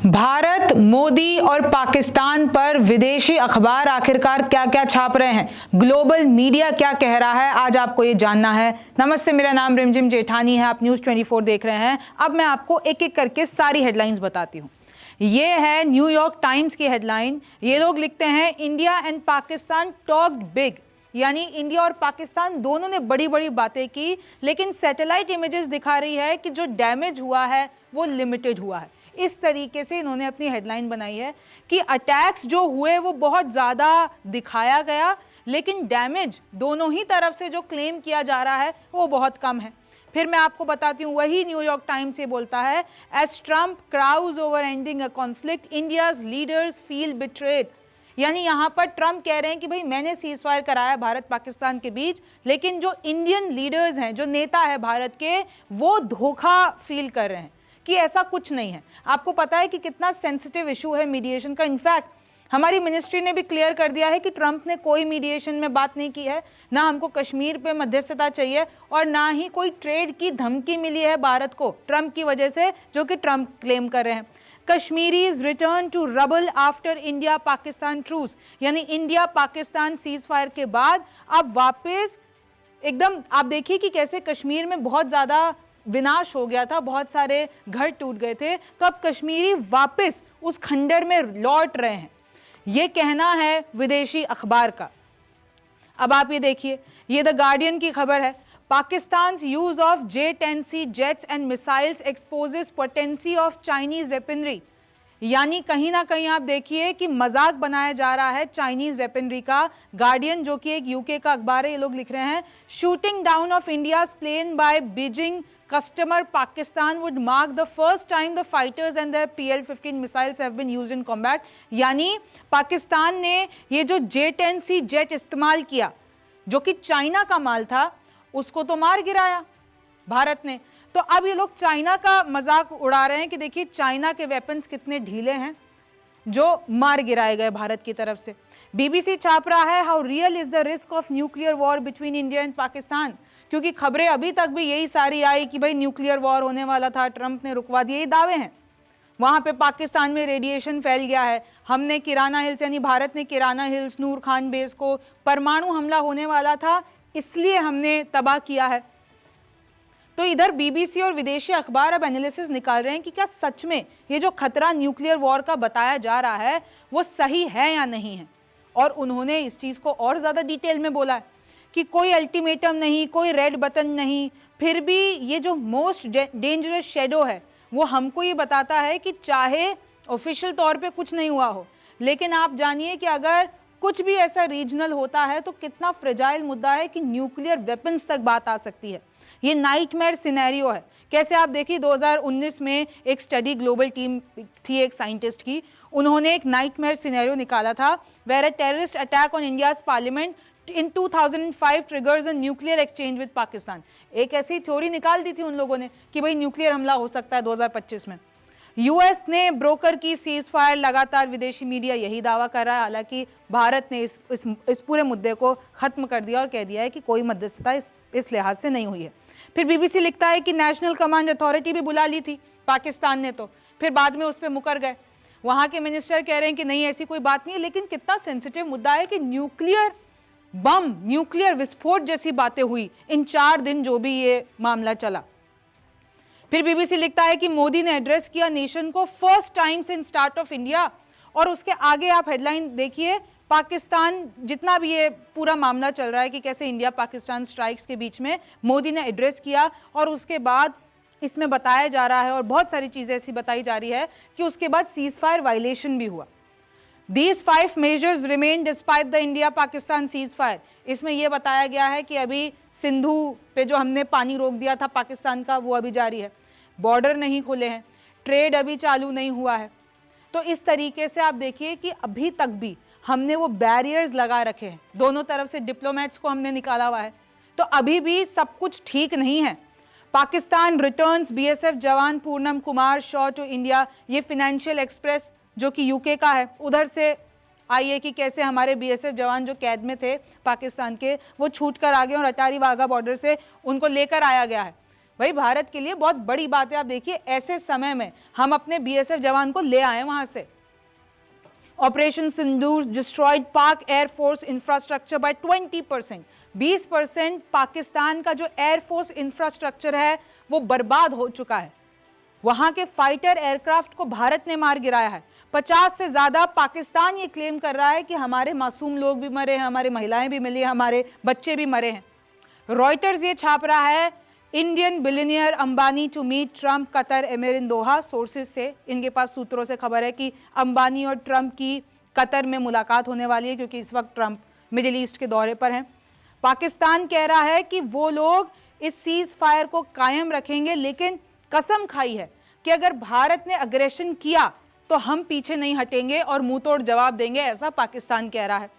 भारत, मोदी और पाकिस्तान पर विदेशी अखबार आखिरकार क्या क्या छाप रहे हैं, ग्लोबल मीडिया क्या कह रहा है, आज आपको ये जानना है। नमस्ते, मेरा नाम रिमझिम जेठानी है, आप न्यूज़ 24 देख रहे हैं। अब मैं आपको एक एक करके सारी हेडलाइंस बताती हूँ। ये है न्यूयॉर्क टाइम्स की हेडलाइन। ये लोग लिखते हैं, India and Pakistan talked big, यानी इंडिया और पाकिस्तान दोनों ने बड़ी बड़ी बातें की, लेकिन सैटेलाइट इमेजेस दिखा रही है कि जो डैमेज हुआ है वो लिमिटेड हुआ है। इस तरीके से इन्होंने अपनी हेडलाइन बनाई है कि अटैक्स जो हुए वो बहुत ज़्यादा दिखाया गया, लेकिन डैमेज दोनों ही तरफ से जो क्लेम किया जा रहा है वो बहुत कम है। फिर मैं आपको बताती हूँ, वही न्यूयॉर्क टाइम्स से बोलता है, as Trump crows over ending a conflict, India's leaders feel betrayed. यानी यहाँ पर ट्रम्प कह रहे हैं कि भाई मैंने सीज फायर कराया भारत पाकिस्तान के बीच, लेकिन जो इंडियन लीडर्स हैं, जो नेता है भारत के, वो धोखा फील कर रहे हैं कि ऐसा कुछ नहीं है। आपको पता है कि कितना सेंसिटिव इशू है मीडिएशन का। इनफैक्ट हमारी मिनिस्ट्री ने भी क्लियर कर दिया है कि ट्रंप ने कोई मीडिएशन में बात नहीं की है, ना हमको कश्मीर पे मध्यस्थता चाहिए और ना ही कोई ट्रेड की धमकी मिली है भारत को ट्रंप की वजह से, जो कि ट्रंप क्लेम कर रहे हैं। Kashmiris return to rubble after India Pakistan truce, यानी इंडिया पाकिस्तान सीज फायर के बाद अब वापस एकदम आप देखिए कि कैसे कश्मीर में बहुत ज़्यादा विनाश हो गया था, बहुत सारे घर टूट गए थे, तो अब कश्मीरी वापस उस खंडर में लौट रहे हैं, ये कहना है विदेशी अखबार का। अब आप ये देखिए, ये द गार्डियन की खबर है, Pakistan's use of J-10C jets and missiles exposes potency of Chinese weaponry. यानी कहीं ना कहीं आप देखिए कि मजाक बनाया जा रहा है चाइनीज वेपनरी का। गार्डियन जो कि एक यूके का अखबार है, ये लोग लिख रहे हैं, shooting down of India's plane by Beijing customer Pakistan would mark the first time the fighters and their PL-15 missiles have been used in combat। यानी पाकिस्तान ने ये जो J-10C जेट इस्तेमाल किया, जो कि चाइना का माल था, उसको तो मार गिराया भारत ने। तो अब ये लोग चाइना का मजाक उड़ा रहे हैं कि देखिए चाइना के वेपन्स कितने ढीले हैं जो मार गिराए गए भारत की तरफ से। BBC छाप रहा है, how real is the risk of nuclear war between India and Pakistan, क्योंकि खबरें अभी तक भी यही सारी आई कि भाई न्यूक्लियर वॉर होने वाला था, ट्रंप ने रुकवा दिया, ये दावे हैं। वहां पे पाकिस्तान में रेडिएशन फैल गया है, हमने किराना हिल्स यानी भारत ने किराना हिल्स, नूर खान बेस को परमाणु हमला होने वाला था, इसलिए हमने तबाह किया है। तो इधर बीबीसी और विदेशी अखबार अब एनालिसिस निकाल रहे हैं कि क्या सच में ये जो खतरा न्यूक्लियर वॉर का बताया जा रहा है वो सही है या नहीं है। और उन्होंने इस चीज़ को और ज़्यादा डिटेल में बोला है कि कोई अल्टीमेटम नहीं, कोई रेड बटन नहीं, फिर भी ये जो मोस्ट डेंजरस शेडो है वो हमको ये बताता है कि चाहे ऑफिशियल तौर पे कुछ नहीं हुआ हो, लेकिन आप जानिए कि अगर कुछ भी ऐसा रीजनल होता है तो कितना फ्रेजाइल मुद्दा है कि न्यूक्लियर वेपन्स तक बात आ सकती है। ये नाइटमेयर सिनेरियो है। कैसे आप देखिए, 2019 में एक स्टडी ग्लोबल टीम थी एक साइंटिस्ट की, उन्होंने एक नाइटमेयर सिनेरियो निकाला था, where a terrorist attack on India's parliament in 2005 triggers a nuclear exchange with Pakistan. एक ऐसी थ्योरी निकाल दी थी उन लोगों ने कि भाई न्यूक्लियर हमला हो सकता है 2025 में। यूएस ने ब्रोकर की सीज फायर, लगातार विदेशी मीडिया यही दावा कर रहा है, हालांकि भारत ने इस पूरे मुद्दे को खत्म कर दिया और कह दिया है कि कोई मध्यस्थता इस लिहाज से नहीं हुई है। फिर बीबीसी लिखता है कि नेशनल कमांड अथॉरिटी भी बुला ली थी पाकिस्तान ने, तो फिर बाद में उस पर मुकर गए। वहां के मिनिस्टर कह रहे हैं कि नहीं ऐसी कोई बात नहीं है, लेकिन कितना सेंसिटिव मुद्दा है कि न्यूक्लियर बम, न्यूक्लियर विस्फोट जैसी बातें हुई इन 4 दिन जो भी ये मामला चला। फिर बीबीसी लिखता है कि मोदी ने एड्रेस किया नेशन को first time since start of India, और उसके आगे आप हेडलाइन देखिए, पाकिस्तान जितना भी ये पूरा मामला चल रहा है कि कैसे इंडिया पाकिस्तान स्ट्राइक्स के बीच में मोदी ने एड्रेस किया, और उसके बाद इसमें बताया जा रहा है और बहुत सारी चीज़ें ऐसी बताई जा रही है कि उसके बाद सीज फायर वायलेशन भी हुआ। These 5 measures remain despite the India Pakistan ceasefire। इसमें यह बताया गया है कि अभी सिंधु पे जो हमने पानी रोक दिया था पाकिस्तान का, वो अभी जारी है, बॉर्डर नहीं खुले हैं, ट्रेड अभी चालू नहीं हुआ है। तो इस तरीके से आप देखिए कि अभी तक भी हमने वो बैरियर्स लगा रखे हैं, दोनों तरफ से डिप्लोमेट्स को हमने निकाला हुआ है, तो अभी भी सब कुछ ठीक नहीं है। पाकिस्तान रिटर्न्स बीएसएफ जवान पूनम कुमार शॉ टू इंडिया, ये फाइनेंशियल एक्सप्रेस जो कि यूके का है, उधर से आई है कि कैसे हमारे बीएसएफ जवान जो कैद में थे पाकिस्तान के, वो छूट कर आ गए और अटारी वाघा बॉर्डर से उनको लेकर आया गया है। भाई भारत के लिए बहुत बड़ी बात है। आप देखिए ऐसे समय में हम अपने बीएसएफ जवान को ले आए वहां से। ऑपरेशन सिंदूर डिस्ट्रॉयड पाक एयरफोर्स इंफ्रास्ट्रक्चर बाय 20%। 20% पाकिस्तान का जो एयरफोर्स इंफ्रास्ट्रक्चर है वो बर्बाद हो चुका है। वहां के फाइटर एयरक्राफ्ट को भारत ने मार गिराया है। 50 से ज्यादा पाकिस्तान ये क्लेम कर रहा है कि हमारे मासूम लोग भी मरे हैं, हमारी महिलाएं भी मिली हैं, हमारे बच्चे भी मरे हैं। रॉयटर्स ये छाप रहा है, Indian billionaire Ambani to meet Trump Qatar emir in Doha. Sources से, इनके पास सूत्रों से खबर है कि अंबानी और ट्रंप की कतर में मुलाकात होने वाली है, क्योंकि इस वक्त ट्रंप मिडिल ईस्ट के दौरे पर हैं। पाकिस्तान कह रहा है कि वो लोग इस सीज फायर को कायम रखेंगे, लेकिन कसम खाई है कि अगर भारत ने अग्रेशन किया तो हम पीछे नहीं हटेंगे और मुंह तोड़ जवाब देंगे, ऐसा पाकिस्तान कह रहा है।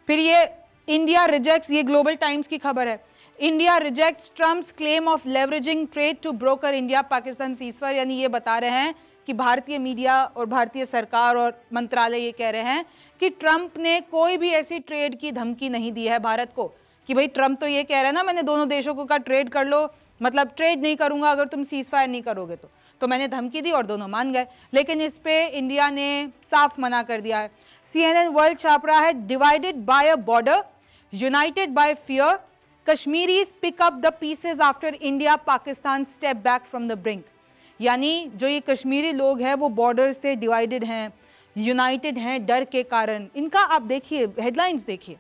फिर ये इंडिया रिजेक्ट्स, ये ग्लोबल टाइम्स की खबर है, India rejects Trump's claim of leveraging trade to broker India Pakistan ceasefire. यानी ये बता रहे हैं कि भारतीय मीडिया और भारतीय सरकार और मंत्रालय ये कह रहे हैं कि ट्रंप ने कोई भी ऐसी ट्रेड की धमकी नहीं दी है भारत को, कि भाई ट्रंप तो ये कह रहे हैं ना, मैंने दोनों देशों को कहा ट्रेड कर लो, मतलब ट्रेड नहीं करूंगा अगर तुम सीज फायर नहीं करोगे तो मैंने धमकी दी और दोनों मान गए। लेकिन इस पे इंडिया ने साफ मना कर दिया है। CNN वर्ल्ड छाप रहा है, divided by a border united by fear, Kashmiris pick up the pieces after India Pakistan step back from the brink. यानी जो ये कश्मीरी लोग हैं वो बॉर्डर से डिवाइडेड हैं, यूनाइटेड हैं डर के कारण। इनका आप देखिए हेडलाइंस देखिए,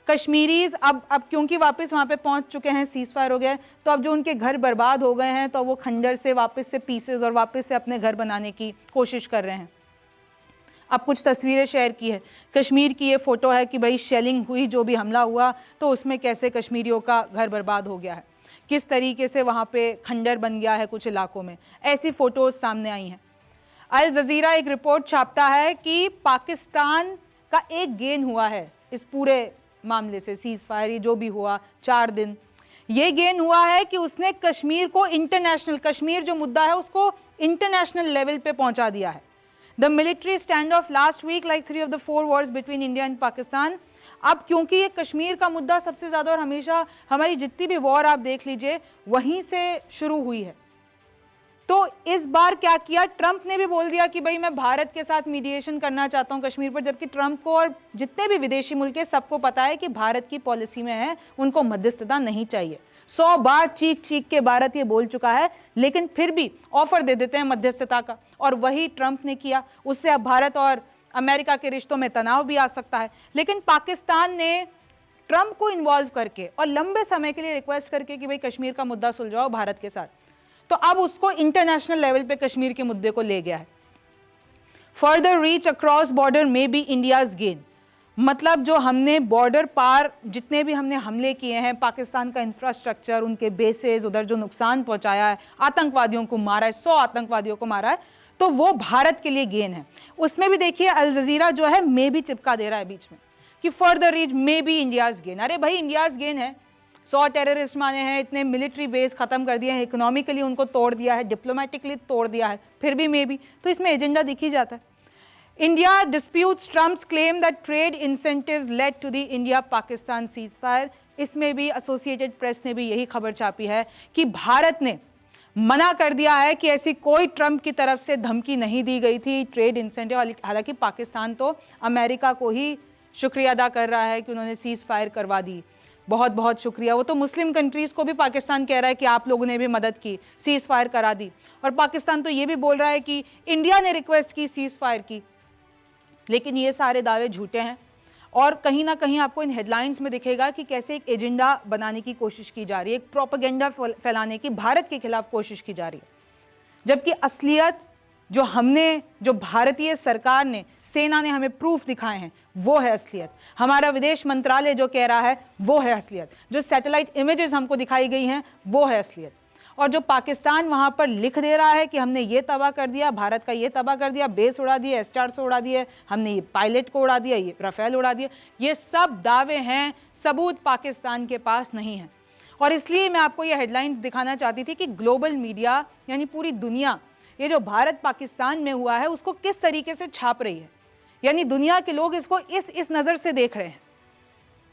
कश्मीरीज अब क्योंकि वापस वहाँ पे पहुँच चुके हैं, सीज फायर हो गया है, तो अब जो उनके घर बर्बाद हो गए हैं तो वो खंडर से वापस से पीसेज और वापस से अपने घर बनाने की कोशिश कर रहे हैं। अब कुछ तस्वीरें शेयर की है, कश्मीर की ये फोटो है कि भाई शेलिंग हुई, जो भी हमला हुआ तो उसमें कैसे कश्मीरियों का घर बर्बाद हो गया है, किस तरीके से वहाँ पे खंडर बन गया है कुछ इलाकों में, ऐसी फोटोज सामने आई हैं। अल जजीरा एक रिपोर्ट छापता है कि पाकिस्तान का एक गेन हुआ है इस पूरे मामले से, सीज फायर जो भी हुआ 4 दिन, ये गेन हुआ है कि उसने कश्मीर को इंटरनेशनल, कश्मीर जो मुद्दा है उसको इंटरनेशनल लेवल पे पहुंचा दिया है। The military standoff last week like 3 of the 4 wars between India and Pakistan. अब क्योंकि ये कश्मीर का मुद्दा सबसे ज़्यादा, और हमेशा हमारी जितनी भी वॉर आप देख लीजिए वहीं से शुरू हुई है, तो इस बार क्या किया, ट्रंप ने भी बोल दिया कि भाई मैं भारत के साथ मीडिएशन करना चाहता हूं कश्मीर पर, जबकि ट्रंप को और जितने भी विदेशी मुल्क है सबको पता है कि भारत की पॉलिसी में है उनको मध्यस्थता नहीं चाहिए। 100 बार चीख चीख के भारत ये बोल चुका है, लेकिन फिर भी ऑफर दे देते हैं मध्यस्थता का, और वही ट्रंप ने किया। उससे अब भारत और अमेरिका के रिश्तों में तनाव भी आ सकता है। लेकिन पाकिस्तान ने ट्रंप को इन्वॉल्व करके और लंबे समय के लिए रिक्वेस्ट करके कि भाई कश्मीर का मुद्दा सुलझाओ भारत के साथ, तो अब उसको इंटरनेशनल लेवल पे कश्मीर के मुद्दे को ले गया है। फर्दर रीच अक्रॉस बॉर्डर में बी इंडियाज गेन, मतलब जो हमने बॉर्डर पार जितने भी हमने हमले किए हैं, पाकिस्तान का इंफ्रास्ट्रक्चर, उनके बेसेस, उधर जो नुकसान पहुंचाया है, आतंकवादियों को मारा है, 100 आतंकवादियों को मारा है, तो वो भारत के लिए गेन है। उसमें भी देखिए अल जजीरा जो है मे भी चिपका दे रहा है बीच में कि further reach may be India's gain. अरे भाई इंडियाज गेन है, 100 टेररिस्ट मारे हैं, इतने मिलिट्री बेस खत्म कर दिए हैं, इकोनॉमिकली उनको तोड़ दिया है, डिप्लोमेटिकली तोड़ दिया है, फिर भी मे बी, तो इसमें एजेंडा दिख ही जाता है। India disputes Trump's claim that trade incentives led to the India Pakistan ceasefire. इसमें भी एसोसिएटेड प्रेस ने भी यही खबर छापी है कि भारत ने मना कर दिया है कि ऐसी कोई ट्रंप की तरफ से धमकी नहीं दी गई थी ट्रेड इंसेंटिव। हालांकि पाकिस्तान तो अमेरिका को ही शुक्रिया अदा कर रहा है कि उन्होंने सीज फायर करवा दी, बहुत बहुत शुक्रिया। वो तो मुस्लिम कंट्रीज़ को भी पाकिस्तान कह रहा है कि आप लोगों ने भी मदद की, सीज़ फायर करा दी, और पाकिस्तान तो ये भी बोल रहा है कि इंडिया ने रिक्वेस्ट की, सीज़ फायर की। लेकिन ये सारे दावे झूठे हैं, और कहीं ना कहीं आपको इन हेडलाइंस में दिखेगा कि कैसे एक एजेंडा बनाने की कोशिश की जा रही है, एक प्रोपेगेंडा फैलाने की भारत के खिलाफ कोशिश की जा रही है, जबकि असलियत जो भारतीय सरकार ने, सेना ने हमें प्रूफ दिखाए हैं, वो है असलियत। हमारा विदेश मंत्रालय जो कह रहा है वो है असलियत। जो सैटेलाइट इमेजेस हमको दिखाई गई हैं वो है असलियत। और जो पाकिस्तान वहाँ पर लिख दे रहा है कि हमने ये तबाह कर दिया, भारत का ये तबाह कर दिया, बेस उड़ा दिया, S-400 उड़ा दिए, हमने ये पायलट को उड़ा दिया, ये राफेल उड़ा दिया, ये सब दावे हैं, सबूत पाकिस्तान के पास नहीं है। और इसलिए मैं आपको ये हेडलाइंस दिखाना चाहती थी कि ग्लोबल मीडिया यानी पूरी दुनिया ये जो भारत पाकिस्तान में हुआ है उसको किस तरीके से छाप रही है, यानी दुनिया के लोग इसको इस नज़र से देख रहे हैं।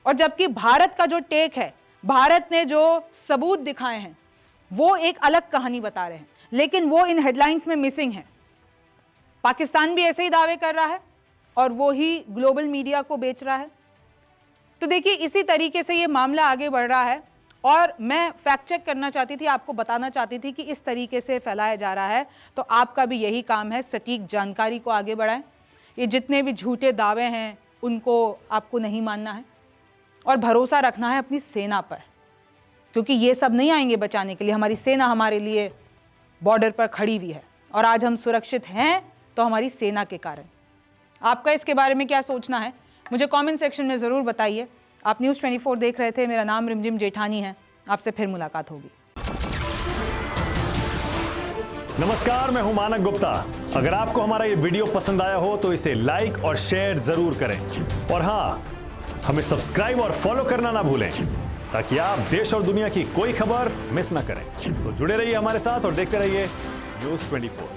और जबकि भारत का जो टेक है, भारत ने जो सबूत दिखाए हैं वो एक अलग कहानी बता रहे हैं, लेकिन वो इन हेडलाइंस में मिसिंग है। पाकिस्तान भी ऐसे ही दावे कर रहा है और वो ही ग्लोबल मीडिया को बेच रहा है। तो देखिए, इसी तरीके से ये मामला आगे बढ़ रहा है और मैं फैक्ट चेक करना चाहती थी, आपको बताना चाहती थी कि इस तरीके से फैलाया जा रहा है, तो आपका भी यही काम है, सटीक जानकारी को आगे बढ़ाएं। ये जितने भी झूठे दावे हैं उनको आपको नहीं मानना है और भरोसा रखना है अपनी सेना पर, क्योंकि ये सब नहीं आएंगे बचाने के लिए। हमारी सेना हमारे लिए बॉर्डर पर खड़ी हुई है और आज हम सुरक्षित हैं तो हमारी सेना के कारण। आपका इसके बारे में क्या सोचना है, मुझे कमेंट सेक्शन में ज़रूर बताइए। आप न्यूज़ 24 देख रहे थे, मेरा नाम रिमझिम जेठानी है। आपसे फिर मुलाकात होगी। नमस्कार, मैं हूं मानक गुप्ता। अगर आपको हमारा ये वीडियो पसंद आया हो तो इसे लाइक और शेयर जरूर करें और हाँ, हमें सब्सक्राइब और फॉलो करना ना भूलें ताकि आप देश और दुनिया की कोई खबर मिस ना करें। तो जुड़े रहिए हमारे साथ और देखते रहिए न्यूज़ 24।